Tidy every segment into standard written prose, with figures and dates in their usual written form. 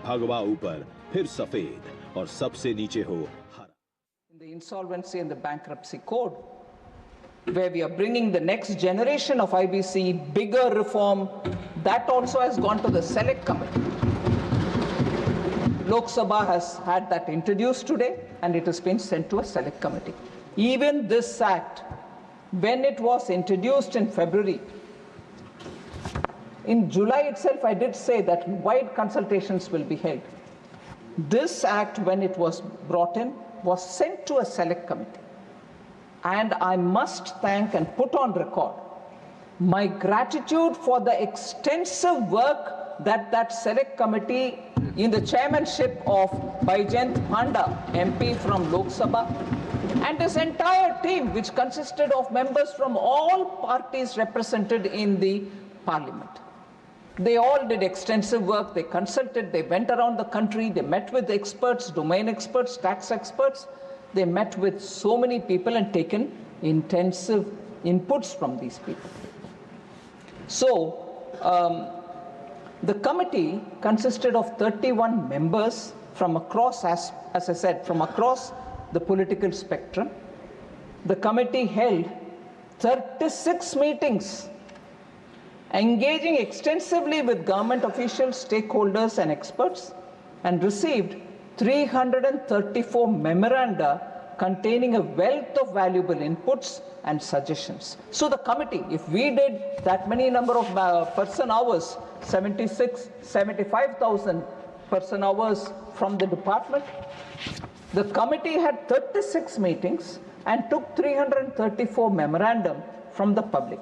भगवा ऊपर फिर सफेद और सबसे नीचे हो हरा। In the insolvency and the bankruptcy code, where we are bringing the next generation of IBC, bigger reform, that also has gone to the select committee. Lok Sabha has had that introduced today and it has been sent to a select committee. Even this act, when it was introduced in February, in July itself I did say that wide consultations will be held. This act, when it was brought in, was sent to a select committee. And I must thank and put on record my gratitude for the extensive work that select committee in the chairmanship of Baijent Panda, MP from Lok Sabha, and his entire team, which consisted of members from all parties represented in the parliament. They all did extensive work, they consulted, they went around the country, they met with experts, domain experts, tax experts. They met with so many people and taken intensive inputs from these people. So, the committee consisted of 31 members from across, as I said, from across the political spectrum. The committee held 36 meetings, engaging extensively with government officials, stakeholders, and experts, and received 334 memoranda containing a wealth of valuable inputs and suggestions. So the committee, if we did that many number of person hours, 75,000 person hours from the department, the committee had 36 meetings and took 334 memorandum from the public.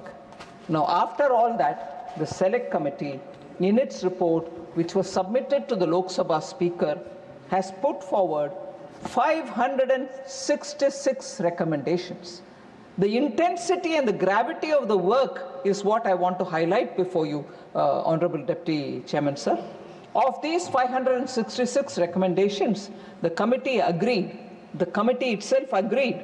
Now, after all that, the select committee, in its report, which was submitted to the Lok Sabha Speaker, has put forward 566 recommendations. The intensity and the gravity of the work is what I want to highlight before you, Honorable Deputy Chairman, sir. Of these 566 recommendations, the committee itself agreed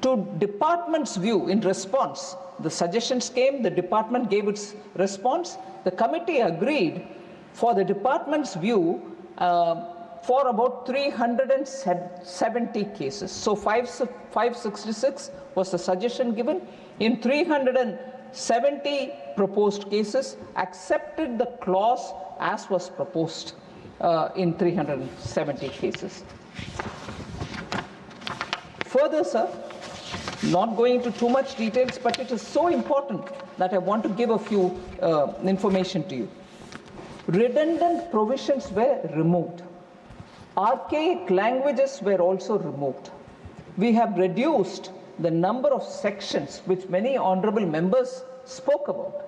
to department's view in response. The suggestions came, the department gave its response. The committee agreed for the department's view for about 370 cases. So 566 was the suggestion given. In 370 proposed cases, accepted the clause as was proposed in 370 cases. Further, sir, not going into too much details, but it is so important that I want to give a few information to you. Redundant provisions were removed. Archaic languages were also removed. We have reduced the number of sections which many honorable members spoke about.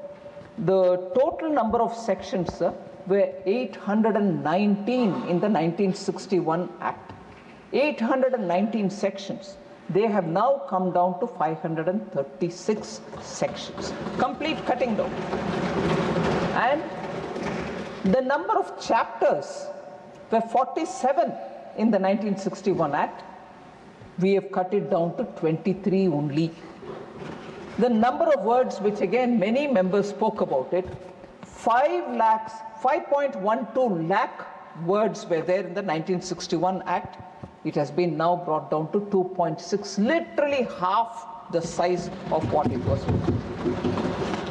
The total number of sections, sir, were 819 in the 1961 Act. 819 sections. They have now come down to 536 sections. Complete cutting down. And the number of chapters were 47 in the 1961 Act. We have cut it down to 23 only. The number of words, which again many members spoke about it, 5.12 lakh words were there in the 1961 Act. It has been now brought down to 2.6, literally half the size of what it was.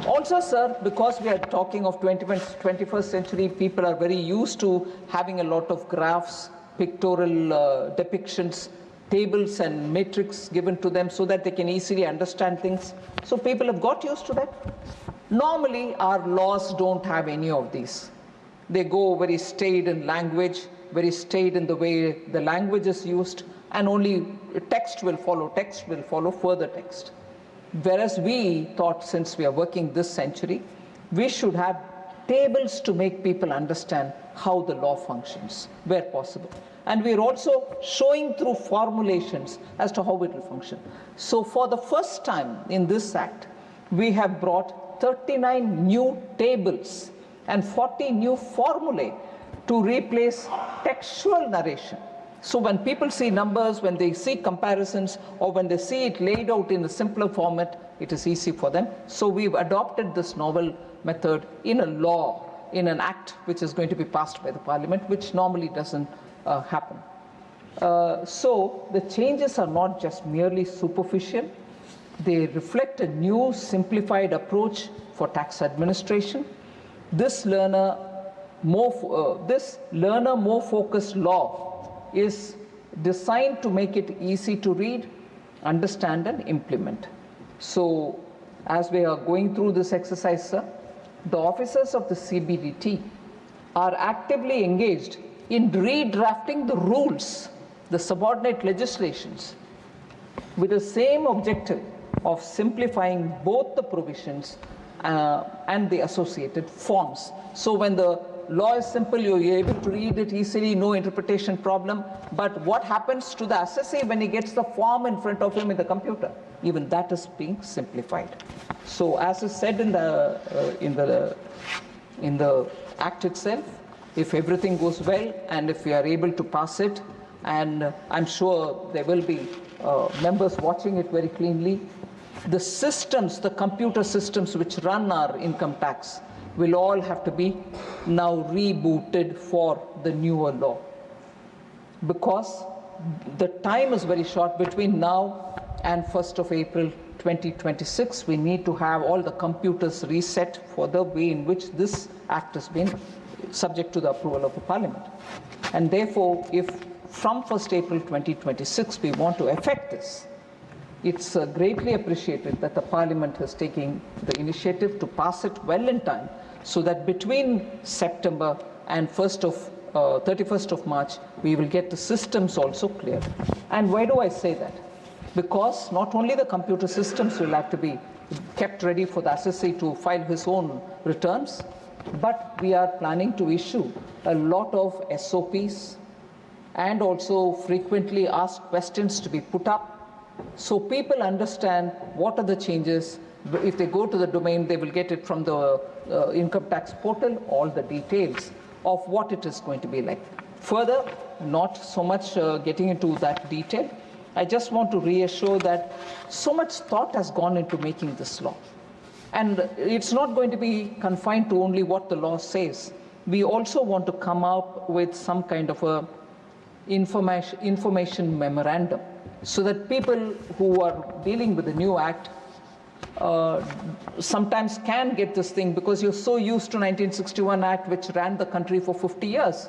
Also, sir, because we are talking of 21st century, people are very used to having a lot of graphs, pictorial depictions, tables and matrix given to them so that they can easily understand things. So people have got used to that. Normally, our laws don't have any of these. They go very staid in language, very staid in the way the language is used, and only text will follow further text. Whereas we thought, since we are working this century, we should have tables to make people understand how the law functions, where possible. And we are also showing through formulations as to how it will function. So for the first time in this Act, we have brought 39 new tables and 40 new formulae to replace textual narration. So when people see numbers, when they see comparisons, or when they see it laid out in a simpler format, it is easy for them. So we've adopted this novel method in a law in an act which is going to be passed by the Parliament, which normally doesn't happen. So the changes are not just merely superficial. They reflect a new simplified approach for tax administration. This learner more focused law is designed to make it easy to read, understand and implement. So as we are going through this exercise, sir, the officers of the CBDT are actively engaged in redrafting the rules, the subordinate legislations, with the same objective of simplifying both the provisions and the associated forms. So when the law is simple, you're able to read it easily, no interpretation problem. But what happens to the assessee when he gets the form in front of him in the computer? Even that is being simplified. So as is said in the Act itself, if everything goes well and if we are able to pass it, and I'm sure there will be members watching it very cleanly, the systems, the computer systems which run our income tax will all have to be now rebooted for the newer law. Because the time is very short between now and 1st of April 2026. We need to have all the computers reset for the way in which this act has been subject to the approval of the Parliament. And therefore, if from 1st April 2026 we want to effect this, it's greatly appreciated that the Parliament has taken the initiative to pass it well in time, so that between September and 31st of March, we will get the systems also clear. And why do I say that? Because not only the computer systems will have to be kept ready for the assessee to file his own returns, but we are planning to issue a lot of SOPs and also frequently asked questions to be put up, so people understand what are the changes. If they go to the domain, they will get it from the income tax portal, all the details of what it is going to be like. Further, not so much getting into that detail, I just want to reassure that so much thought has gone into making this law. And it's not going to be confined to only what the law says. We also want to come up with some kind of a information memorandum, so that people who are dealing with the new act sometimes can get this thing, because you're so used to 1961 Act, which ran the country for 50 years.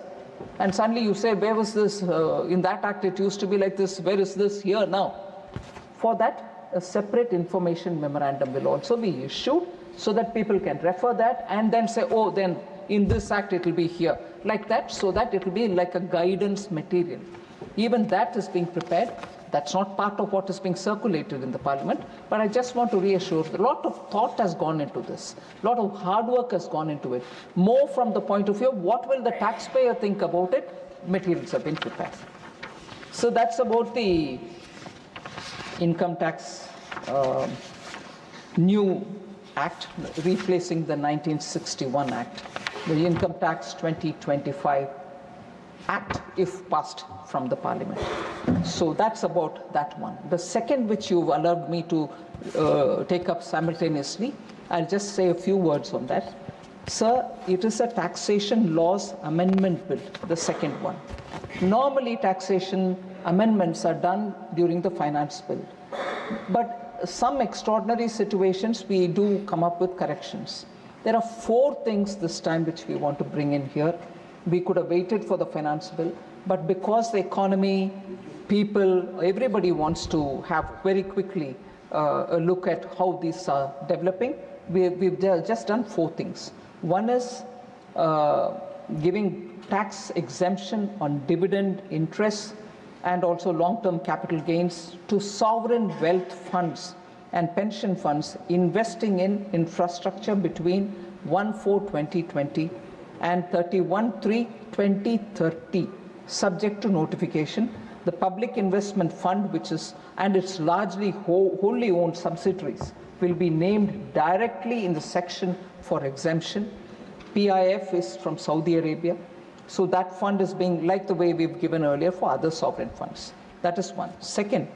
And suddenly you say, where was this? In that act, it used to be like this. Where is this here now? For that, a separate information memorandum will also be issued, so that people can refer that and then say, oh, then in this act, it will be here. Like that, so that it will be like a guidance material. Even that is being prepared. That's not part of what is being circulated in the Parliament, but I just want to reassure, a lot of thought has gone into this, a lot of hard work has gone into it, more from the point of view of what will the taxpayer think about it. Materials have been prepared. So that's about the income tax new act, replacing the 1961 Act, the Income Tax 2025 Act, if passed from the Parliament. So that's about that one. The second, which you've allowed me to take up simultaneously, I'll just say a few words on that. Sir, it is a taxation laws amendment bill, the second one. Normally, taxation amendments are done during the finance bill. But some extraordinary situations, we do come up with corrections. There are 4 things this time which we want to bring in here. We could have waited for the finance bill, but because the economy, people, everybody wants to have very quickly a look at how these are developing, we've just done 4 things. One is giving tax exemption on dividend interest and also long-term capital gains to sovereign wealth funds and pension funds investing in infrastructure between 1/4/2020 and 31/3/2030, subject to notification. The Public Investment Fund, which is, and its largely wholly owned subsidiaries, will be named directly in the section for exemption. PIF is from Saudi Arabia. So that fund is being, like the way we've given earlier for other sovereign funds. That is one. Second,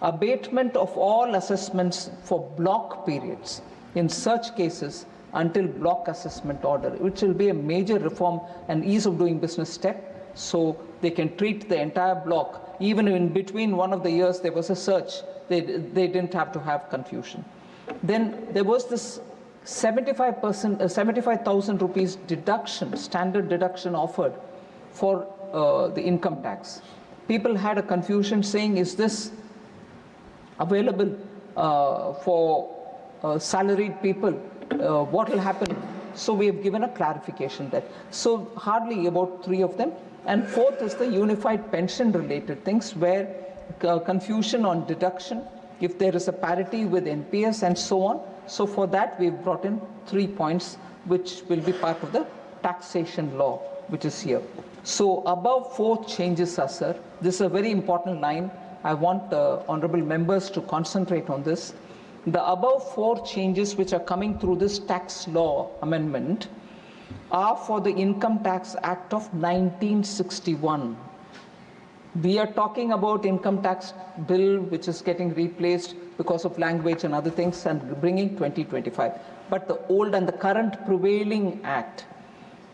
abatement of all assessments for block periods. In such cases, until block assessment order, which will be a major reform and ease of doing business step. So they can treat the entire block. Even in between one of the years there was a search, they didn't have to have confusion. Then there was this 75,000 rupees deduction, standard deduction offered for the income tax. People had a confusion saying, is this available for salaried people? What will happen? So we have given a clarification there. So hardly about 3 of them. And fourth is the unified pension related things, where confusion on deduction, if there is a parity with NPS and so on. So for that we've brought in 3 points which will be part of the taxation law, which is here. So above 4 changes are, sir. This is a very important line. I want the honorable members to concentrate on this. The above 4 changes which are coming through this tax law amendment are for the Income Tax Act of 1961. We are talking about income tax bill which is getting replaced because of language and other things and bringing 2025. But the old and the current prevailing act,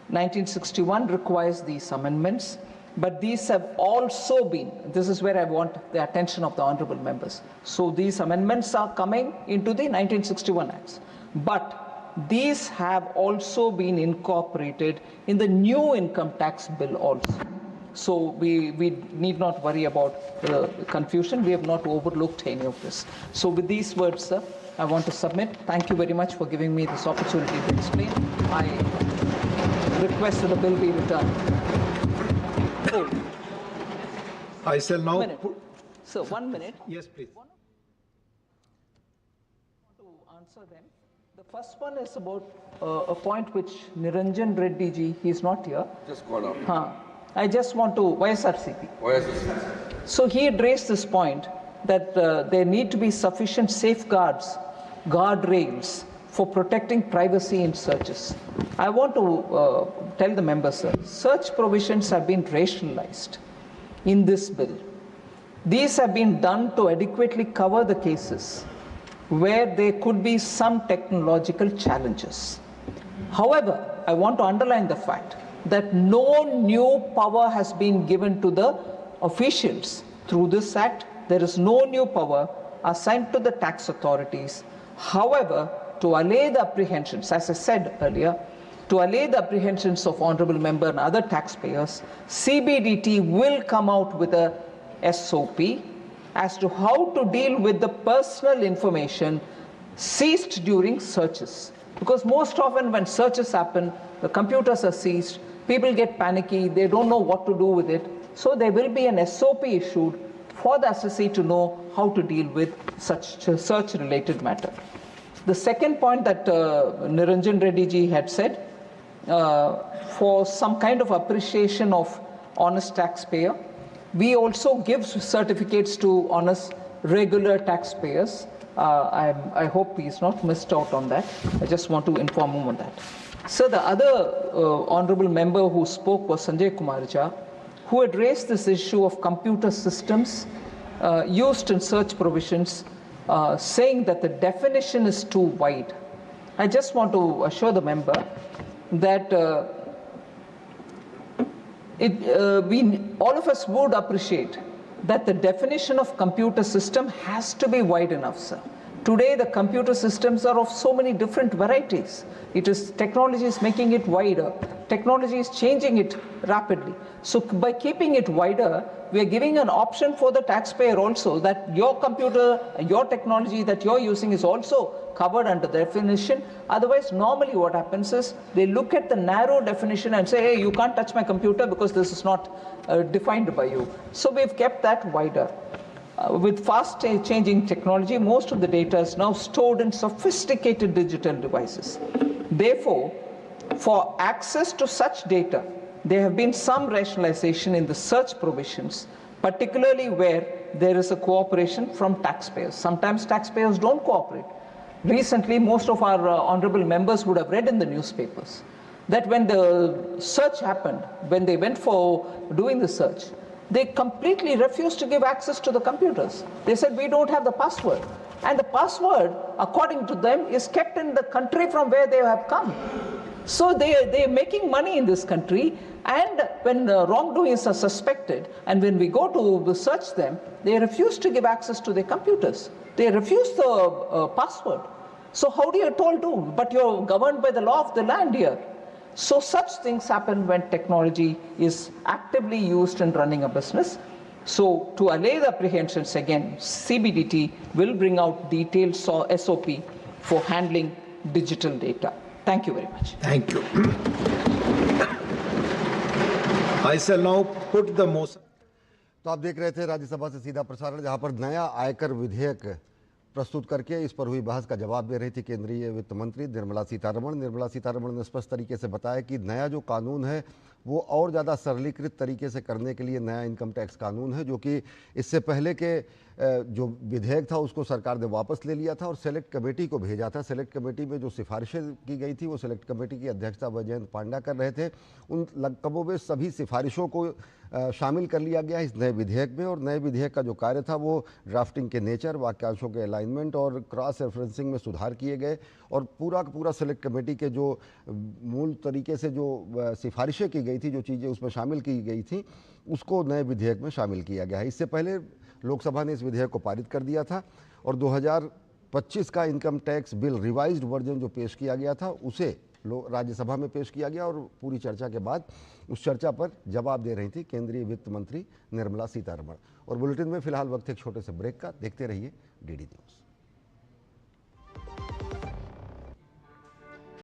1961, requires these amendments. But these have also been, this is where I want the attention of the honorable members. So these amendments are coming into the 1961 acts. But these have also been incorporated in the new income tax bill also. So we need not worry about confusion. We have not overlooked any of this. So with these words, sir, I want to submit. Thank you very much for giving me this opportunity to explain. I request that the bill be returned. Oh. I shall now. Sir, 1 minute. Yes, please. To answer them. The first one is about a point which Niranjan Reddy ji, he is not here. Just call out. I just want to, YSRCP. So he had raised this point that there need to be sufficient safeguards, guardrails for protecting privacy in searches. I want to tell the members, sir, search provisions have been rationalized in this bill. These have been done to adequately cover the cases where there could be some technological challenges. However, I want to underline the fact that no new power has been given to the officials through this act. There is no new power assigned to the tax authorities. However, to allay the apprehensions, as I said earlier, to allay the apprehensions of honorable member and other taxpayers, CBDT will come out with a SOP as to how to deal with the personal information seized during searches. Because most often when searches happen, the computers are seized, people get panicky, they don't know what to do with it. So there will be an SOP issued for the assessee to know how to deal with such search-related matter. The second point that Niranjan Reddy ji had said, for some kind of appreciation of honest taxpayer, we also give certificates to honest regular taxpayers. I hope he's not missed out on that. I just want to inform him on that. So the other honorable member who spoke was Sanjay Kumar Jha, who had raised this issue of computer systems used in search provisions, saying that the definition is too wide. I just want to assure the member that all of us would appreciate that the definition of computer system has to be wide enough, sir. Today, the computer systems are of so many different varieties. Technology is making it wider. Technology is changing it rapidly. So by keeping it wider, we are giving an option for the taxpayer also that your computer, your technology that you're using is also covered under the definition. Otherwise, normally what happens is they look at the narrow definition and say, hey, you can't touch my computer because this is not defined by you. So we've kept that wider. With fast changing technology, most of the data is now stored in sophisticated digital devices. Therefore, for access to such data, there have been some rationalization in the search provisions, particularly where there is a cooperation from taxpayers. Sometimes taxpayers don't cooperate. Recently, most of our honorable members would have read in the newspapers that when the search happened, when they went for doing the search, they completely refused to give access to the computers. They said, we don't have the password. And the password, according to them, is kept in the country from where they have come. So they are making money in this country, and when wrongdoings are suspected, and when we go to search them, they refuse to give access to their computers. They refuse the password. So how do you told to? But you're governed by the law of the land here. So such things happen when technology is actively used in running a business. So to allay the apprehensions again, CBDT will bring out detailed SOP for handling digital data. Thank you very much. Thank you. I shall now put the motion. तो आप देख रहे थे राज्यसभा से सीधा प्रसारण, जहां पर नया आयकर विधेयक प्रस्तुत करके इस पर हुई बहस का जवाब दे रही थी केंद्रीय वित्त मंत्री निर्मला सीतारमण। निर्मला सीतारमण ने स्पष्ट तरीके से बताया कि नया जो कानून है वो और ज़्यादा सरलीकृत तरीके से करने के लिए नया इनकम टैक्स कानून है, जो कि इससे पहले के जो विधेयक था उसको सरकार ने वापस ले लिया था और सेलेक्ट कमेटी को भेजा था। सेलेक्ट कमेटी में जो सिफारिशें की गई थी वो सेलेक्ट कमेटी की अध्यक्षता वैजयंत पांडा कर रहे थे। उन कमोबेश सभी सिफारिशों को शामिल कर लिया गया इस नए विधेयक में, और नए विधेयक का जो कार्य था वो ड्राफ्टिंग के नेचर, वाक्यांशों के अलाइनमेंट और क्रॉस रेफरेंसिंग में सुधार किए गए, और पूरा का पूरा सेलेक्ट कमेटी के जो मूल तरीके से जो सिफारिशें की गई थी, जो चीज़ें उसमें शामिल की गई थी, उसको नए विधेयक में शामिल किया गया है। इससे पहले लोकसभा ने इस विधेयक को पारित कर दिया था और 2025 का income tax bill revised version जो पेश किया गया था उसे राज्यसभा में पेश किया गया, और पूरी चर्चा के बाद उस चर्चा पर जवाब दे रही थी केंद्रीय वित्त मंत्री निर्मला सीतारमण। और बुलेटिन में फिलहाल वक्त एक छोटे से ब्रेक का, देखते रहिए डीडी न्यूज़।